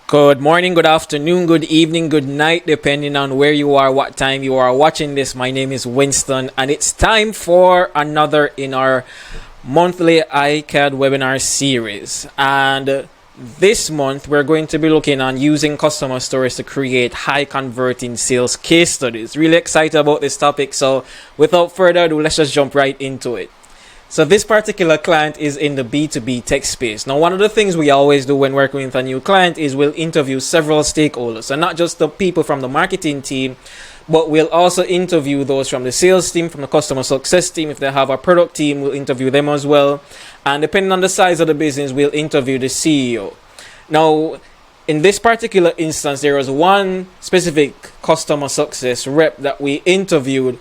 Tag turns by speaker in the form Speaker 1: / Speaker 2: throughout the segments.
Speaker 1: Good morning, good afternoon, good evening, good night, depending on where you are, what time you are watching this. My name is Winston, and it's time for another in our monthly ICAD Webinar Series. And this month, we're going to be looking on using customer stories to create high converting sales case studies. Really excited about this topic. So without further ado, let's just jump right into it. So this particular client is in the B2B tech space. Now, one of the things we always do when working with a new client is we'll interview several stakeholders, and not just the people from the marketing team, but we'll also interview those from the sales team, from the customer success team. If they have a product team, we'll interview them as well. And depending on the size of the business, we'll interview the CEO. Now, in this particular instance, there was one specific customer success rep that we interviewed.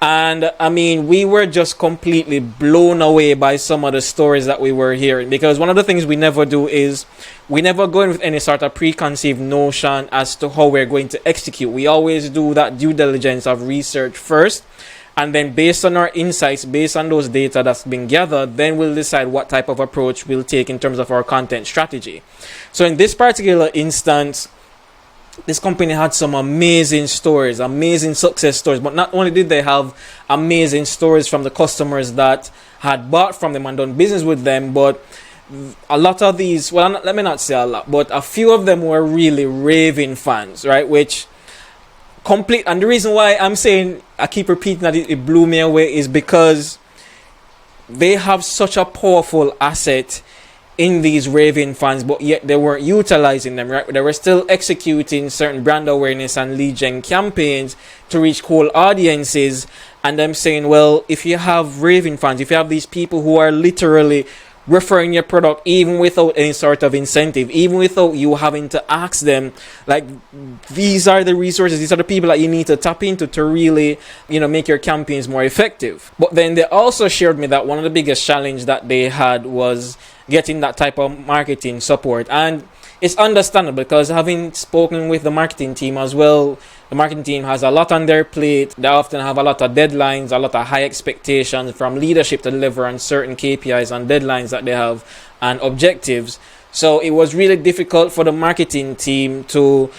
Speaker 1: And I mean, we were just completely blown away by some of the stories that we were hearing, because one of the things we never do is we never go in with any sort of preconceived notion as to how we're going to execute. We always do that due diligence of research first. And then based on our insights, based on those data that's been gathered, then we'll decide what type of approach we'll take in terms of our content strategy. So in this particular instance, this company had some amazing stories, amazing success stories. But not only did they have amazing stories from the customers that had bought from them and done business with them, but a lot of these, well, let me not say a lot, but a few of them were really raving fans, right? Which complete, and the reason why I'm saying, I keep repeating that it blew me away, is because they have such a powerful asset in these raving fans, but yet they weren't utilizing them, right? They were still executing certain brand awareness and lead gen campaigns to reach cold audiences. And I'm saying, well, if you have raving fans, if you have these people who are literally referring your product even without any sort of incentive, even without you having to ask them, like, these are the resources, these are the people that you need to tap into to really, make your campaigns more effective. But then they also shared me that one of the biggest challenge that they had was getting that type of marketing support. And it's understandable, because having spoken with the marketing team as well, the marketing team has a lot on their plate. They often have a lot of deadlines, a lot of high expectations from leadership to deliver on certain KPIs and deadlines that they have and objectives. So it was really difficult for the marketing team to,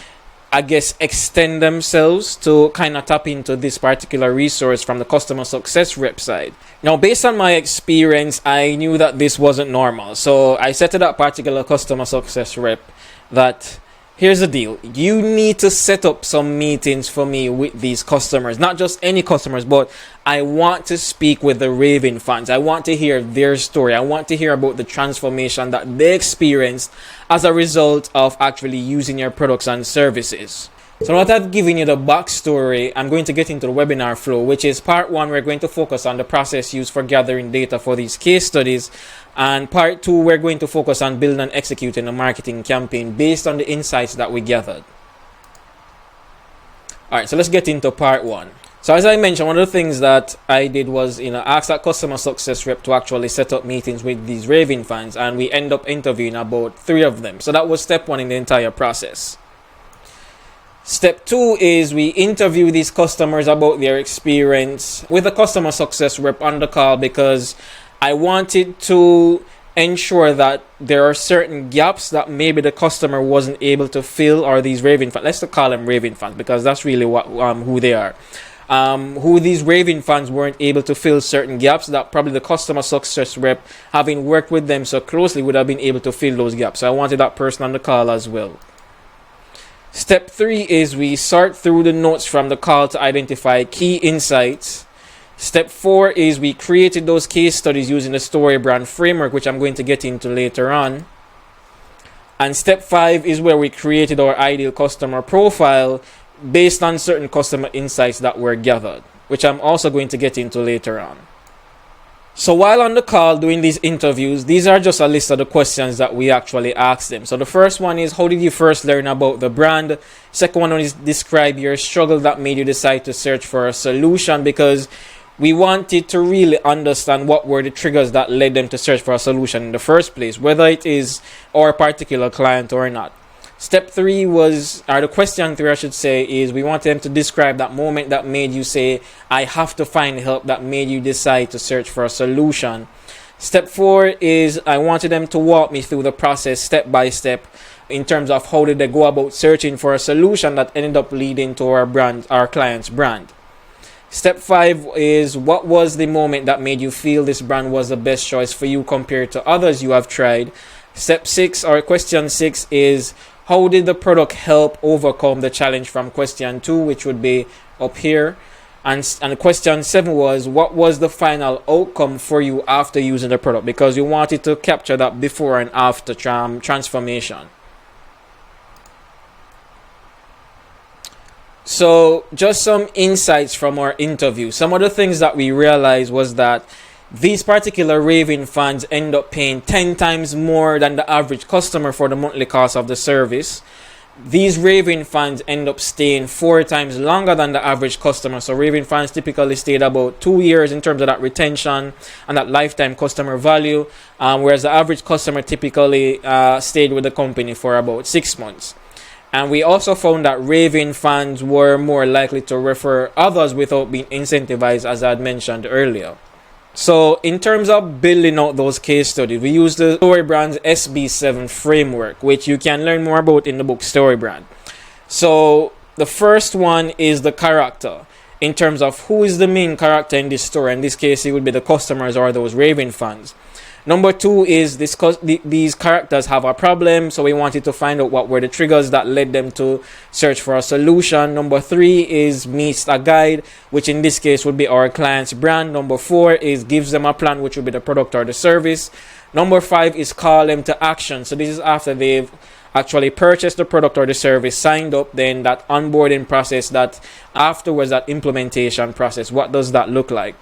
Speaker 1: I guess, extend themselves to kind of tap into this particular resource from the customer success rep side. Now, based on my experience, I knew that this wasn't normal. So I said to that particular customer success rep that, here's the deal. You need to set up some meetings for me with these customers. Not just any customers, but I want to speak with the raving fans. I want to hear their story. I want to hear about the transformation that they experienced as a result of actually using your products and services. So now that I've given you the backstory, I'm going to get into the webinar flow, which is part one. We're going to focus on the process used for gathering data for these case studies. And part two, we're going to focus on building and executing a marketing campaign based on the insights that we gathered. All right, so let's get into part one. So as I mentioned, one of the things that I did was, ask that customer success rep to actually set up meetings with these raving fans, and we end up interviewing about 3 of them. So that was step 1 in the entire process. Step 2 is we interview these customers about their experience with the customer success rep on the call, because I wanted to ensure that there are certain gaps that maybe the customer wasn't able to fill, or these raving fans, let's call them raving fans, because that's really what who they are. Who these raving fans weren't able to fill certain gaps that probably the customer success rep, having worked with them so closely, would have been able to fill those gaps. So I wanted that person on the call as well. Step 3 is we sort through the notes from the call to identify key insights. Step 4 is we created those case studies using the story brand framework, which I'm going to get into later on. And step 5 is where we created our ideal customer profile based on certain customer insights that were gathered, which I'm also going to get into later on. So while on the call doing these interviews, these are just a list of the questions that we actually asked them. So the first one is, how did you first learn about the brand? Second one is, describe your struggle that made you decide to search for a solution, because we wanted to really understand what were the triggers that led them to search for a solution in the first place, whether it is our particular client or not. Step 3 was, or the question 3 I should say, is we wanted them to describe that moment that made you say, I have to find help, that made you decide to search for a solution. Step 4 is I wanted them to walk me through the process step by step in terms of how did they go about searching for a solution that ended up leading to our client's brand. Step 5 is what was the moment that made you feel this brand was the best choice for you compared to others you have tried. Step 6 or question 6 is how did the product help overcome the challenge from question 2, which would be up here. And question 7 was what was the final outcome for you after using the product, because you wanted to capture that before and after transformation. So just some insights from our interview. Some of the things that we realized was that these particular raving fans end up paying 10 times more than the average customer for the monthly cost of the service. These raving fans end up staying 4 times longer than the average customer. So raving fans typically stayed about 2 years in terms of that retention and that lifetime customer value, whereas the average customer typically stayed with the company for about 6 months. And we also found that raving fans were more likely to refer others without being incentivized, as I had mentioned earlier. So in terms of building out those case studies, we use the StoryBrand's SB7 framework, which you can learn more about in the book StoryBrand. So the first one is the character, in terms of who is the main character in this story. In this case, it would be the customers or those raving fans. Number 2 is these characters have a problem, so we wanted to find out what were the triggers that led them to search for a solution. Number 3 is meets a guide, which in this case would be our client's brand. Number 4 is gives them a plan, which would be the product or the service. Number 5 is call them to action. So this is after they've actually purchased the product or the service, signed up, then that onboarding process, that afterwards that implementation process. What does that look like?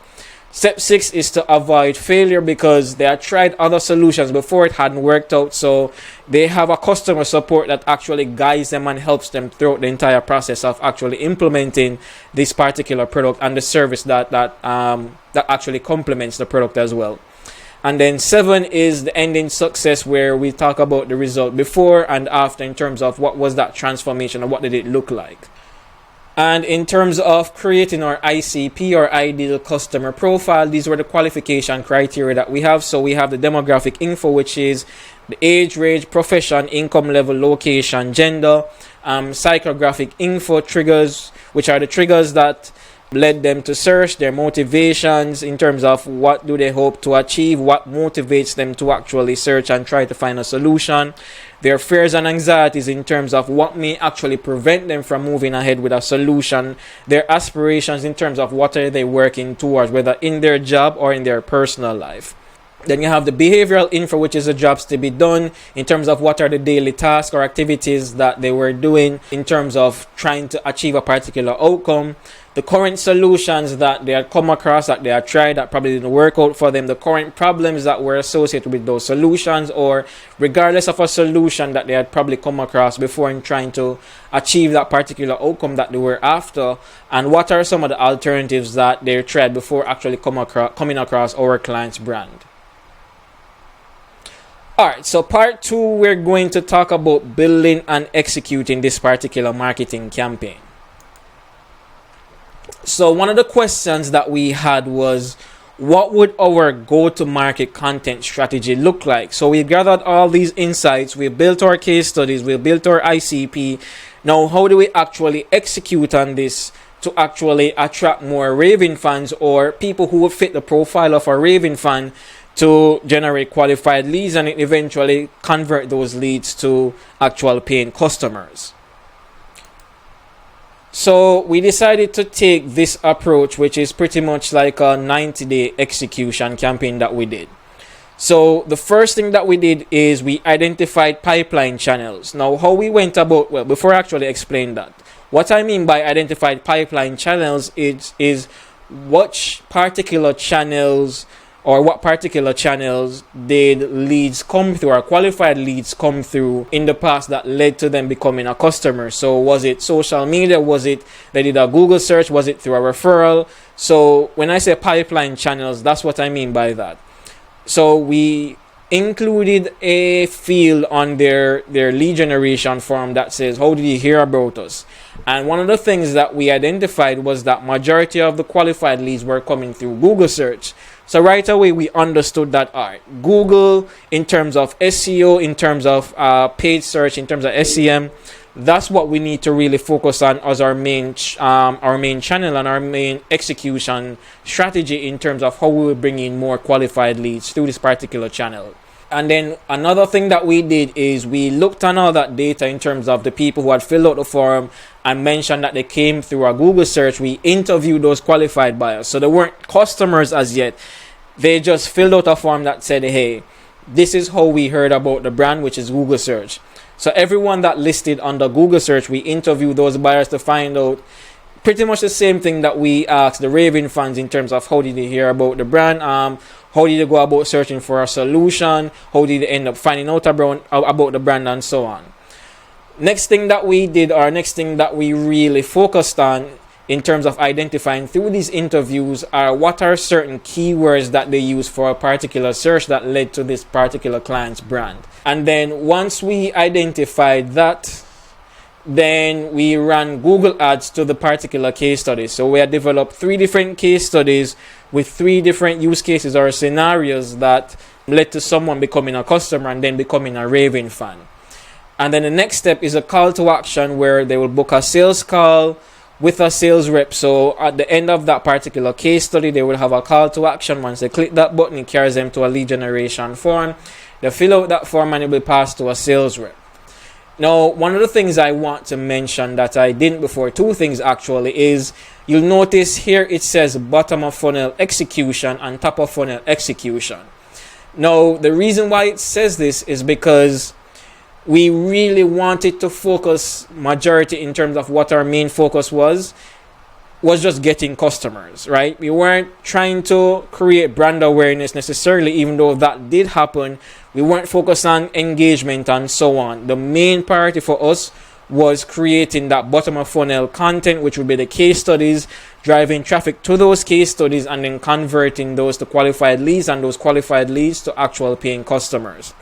Speaker 1: Step 6 is to avoid failure, because they had tried other solutions before, it hadn't worked out. So they have a customer support that actually guides them and helps them throughout the entire process of actually implementing this particular product and the service that actually complements the product as well. And then 7 is the ending success, where we talk about the result before and after in terms of what was that transformation and what did it look like. And in terms of creating our ICP, or ideal customer profile, these were the qualification criteria that we have. So we have the demographic info, which is the age, range, profession, income level, location, gender, psychographic info, triggers, which are the triggers that led them to search, their motivations in terms of what do they hope to achieve, what motivates them to actually search and try to find a solution, their fears and anxieties in terms of what may actually prevent them from moving ahead with a solution, their aspirations in terms of what are they working towards, whether in their job or in their personal life. Then you have the behavioral info, which is the jobs to be done in terms of what are the daily tasks or activities that they were doing in terms of trying to achieve a particular outcome. The current solutions that they had come across, that they had tried, that probably didn't work out for them. The current problems that were associated with those solutions, or regardless of a solution that they had probably come across before in trying to achieve that particular outcome that they were after. And what are some of the alternatives that they tried before actually coming across our client's brand. Alright, so part 2, we're going to talk about building and executing this particular marketing campaign. So one of the questions that we had was, what would our go-to-market content strategy look like? So we gathered all these insights, we built our case studies, we built our ICP. Now, how do we actually execute on this to actually attract more raving fans, or people who would fit the profile of a raving fan, to generate qualified leads and eventually convert those leads to actual paying customers? So we decided to take this approach, which is pretty much like a 90-day execution campaign that we did. So the first thing that we did is we identified pipeline channels. Now, how we went about, well, before I actually explain that, what I mean by identified pipeline channels is which particular channels, or what particular channels did leads come through, or qualified leads come through in the past that led to them becoming a customer. So was it social media? Was it they did a Google search? Was it through a referral? So when I say pipeline channels, that's what I mean by that. So we included a field on their lead generation form that says, how did you hear about us? And one of the things that we identified was that majority of the qualified leads were coming through Google search. So right away we understood that, all right, Google in terms of SEO, in terms of paid search, in terms of SEM, that's what we need to really focus on as our main channel and our main execution strategy in terms of how we will bring in more qualified leads through this particular channel. And then another thing that we did is we looked on all that data in terms of the people who had filled out the form and mentioned that they came through a Google search. We interviewed those qualified buyers. So they weren't customers as yet. They just filled out a form that said, hey, this is how we heard about the brand, which is Google search. So everyone that listed under Google search, we interviewed those buyers to find out pretty much the same thing that we asked the Raven fans in terms of how did they hear about the brand, how did they go about searching for a solution, how did they end up finding out about the brand, and so on. Next thing that we did, or next thing that we really focused on in terms of identifying through these interviews are what are certain keywords that they use for a particular search that led to this particular client's brand. And then once we identified that, then we ran Google ads to the particular case studies. So we had developed 3 different case studies with 3 different use cases or scenarios that led to someone becoming a customer and then becoming a Raven fan. And then the next step is a call to action where they will book a sales call with a sales rep. So at the end of that particular case study, they will have a call to action. Once they click that button, it carries them to a lead generation form. They fill out that form and it will pass to a sales rep. Now, one of the things I want to mention that I didn't before, 2 things actually, is you'll notice here it says bottom of funnel execution and top of funnel execution. Now, the reason why it says this is because we really wanted to focus majority in terms of what our main focus was just getting customers, right? We weren't trying to create brand awareness necessarily, even though that did happen. We weren't focused on engagement and so on. The main priority for us was creating that bottom of funnel content, which would be the case studies, driving traffic to those case studies, and then converting those to qualified leads and those qualified leads to actual paying customers.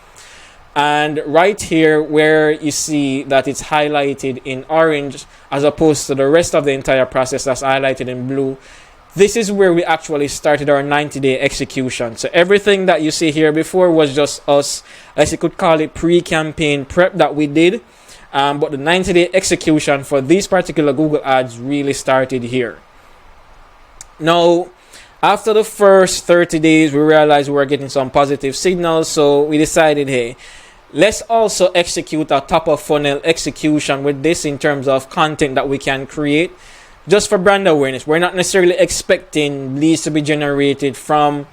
Speaker 1: And right here where you see that it's highlighted in orange as opposed to the rest of the entire process that's highlighted in blue, this is where we actually started our 90-day execution. So everything that you see here before was just us, as you could call it, pre-campaign prep that we did. But the 90-day execution for these particular Google ads really started here. Now, after the first 30 days, we realized we were getting some positive signals. So we decided, hey, let's also execute a top of funnel execution with this in terms of content that we can create just for brand awareness. We're not necessarily expecting leads to be generated from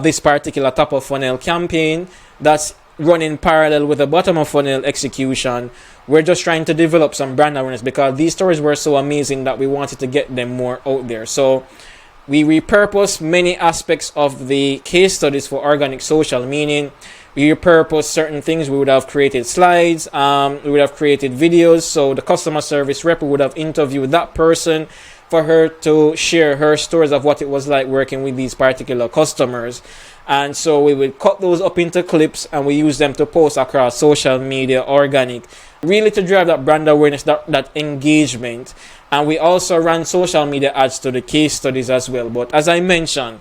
Speaker 1: this particular top of funnel campaign that's running parallel with the bottom of funnel execution. We're just trying to develop some brand awareness because these stories were so amazing that we wanted to get them more out there. So we repurposed many aspects of the case studies for organic social, meaning we repurposed certain things. We would have created slides, we would have created videos. So the customer service rep would have interviewed that person for her to share her stories of what it was like working with these particular customers. And so we would cut those up into clips and we use them to post across social media, organic, really to drive that brand awareness, that engagement. And we also ran social media ads to the case studies as well. But as I mentioned,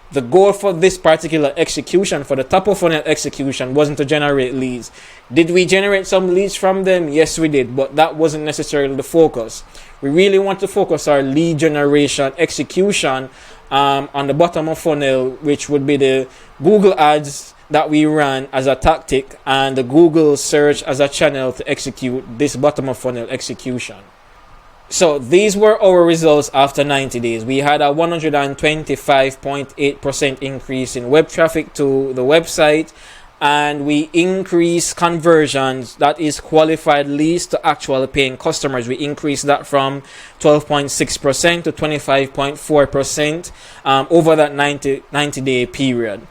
Speaker 1: the goal for this particular execution, for the top of funnel execution, wasn't to generate leads. Did we generate some leads from them? Yes, we did, but that wasn't necessarily the focus. We really want to focus our lead generation execution on the bottom of funnel, which would be the Google ads that we ran as a tactic and the Google search as a channel to execute this bottom of funnel execution. So these were our results after 90 days. We had a 125.8% increase in web traffic to the website, and we increased conversions, that is qualified leads to actual paying customers. We increased that from 12.6% to 25.4% over that 90-day period.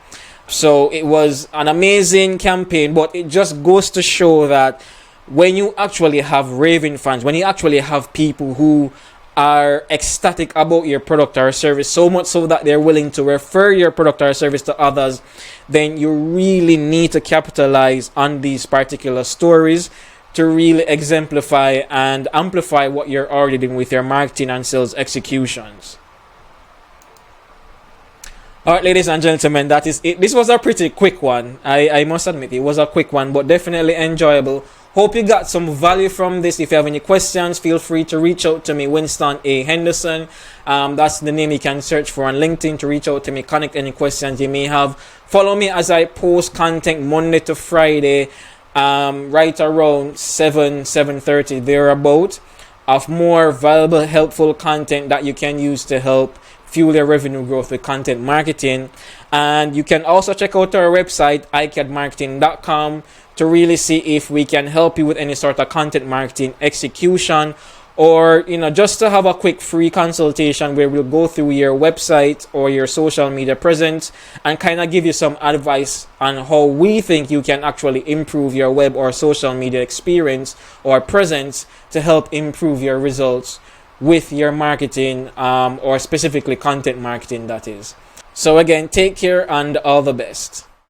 Speaker 1: So it was an amazing campaign, but it just goes to show that when you actually have raving fans, when you actually have people who are ecstatic about your product or service, so much so that they're willing to refer your product or service to others, then you really need to capitalize on these particular stories to really exemplify and amplify what you're already doing with your marketing and sales executions. All right, ladies and gentlemen, that is it. This was a pretty quick one. I must admit, it was a quick one, but definitely enjoyable. Hope you got some value from this. If you have any questions, feel free to reach out to me, Winston A. Henderson. That's the name you can search for on LinkedIn to reach out to me, connect any questions you may have. Follow me as I post content Monday to Friday, right around 7:30 thereabout, of more valuable, helpful content that you can use to help fuel your revenue growth with content marketing. And you can also check out our website, icadmarketing.com, to really see if we can help you with any sort of content marketing execution, or just to have a quick free consultation where we'll go through your website or your social media presence and kind of give you some advice on how we think you can actually improve your web or social media experience or presence to help improve your results with your marketing, or specifically content marketing, that is. So again, take care and all the best.